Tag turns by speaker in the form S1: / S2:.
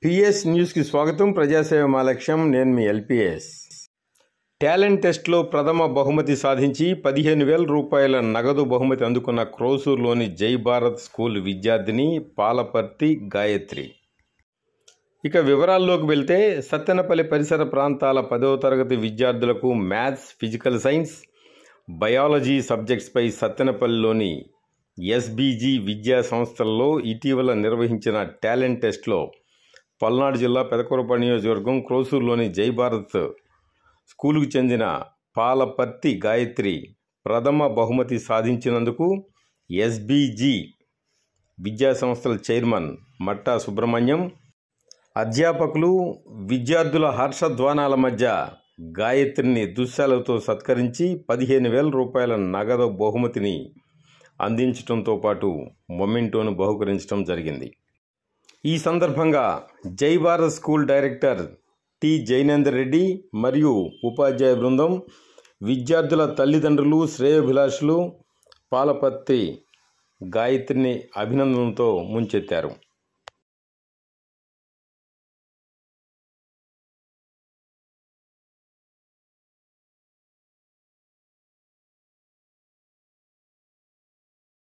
S1: PS న్యూస్కి స్వాగతం. ప్రజాసేవ మా లక్ష్యం. నేను మీ ఎల్పిఎస్. టాలెంట్ టెస్ట్లో ప్రథమ బహుమతి సాధించి 15,000 రూపాయల నగదు బహుమతి అందుకున్న క్రోసూరులోని జై భారత్ స్కూల్ విద్యార్థిని పాలపర్తి గాయత్రి. ఇక వివరాల్లోకి వెళ్తే, సత్తెనపల్లి పరిసర ప్రాంతాల 10వ తరగతి విద్యార్థులకు మ్యాథ్స్, ఫిజికల్ సైన్స్, బయాలజీ సబ్జెక్ట్స్పై సత్తెనపల్లిలోని ఎస్బీజీ విద్యా సంస్థల్లో ఇటీవల నిర్వహించిన టాలెంట్ టెస్ట్లో పల్నాడు జిల్లా పెదకూరపాడు నియోజకవర్గం క్రోసూరులోని జై భారత్ స్కూలుకు చెందిన పాలపర్తి గాయత్రి ప్రథమ బహుమతి సాధించినందుకు ఎస్బీజీ విద్యా సంస్థల చైర్మన్ మట్టా సుబ్రహ్మణ్యం, అధ్యాపకులు, విద్యార్థుల హర్షధ్వానాల మధ్య గాయత్రిని దుశ్శాలతో సత్కరించి 15,000 రూపాయల నగదు బహుమతిని అందించడంతో పాటు మొమెంటోను బహుకరించడం జరిగింది. ఈ సందర్భంగా Jai Bharat school director T Jainendar Reddy మరియు ఉపాధ్యాయ బృందం, విద్యార్థుల తల్లిదండ్రులు, శ్రేయోభిలాషులు పాలపర్తి గాయత్రిని అభినందనలతో ముంచెత్తారు.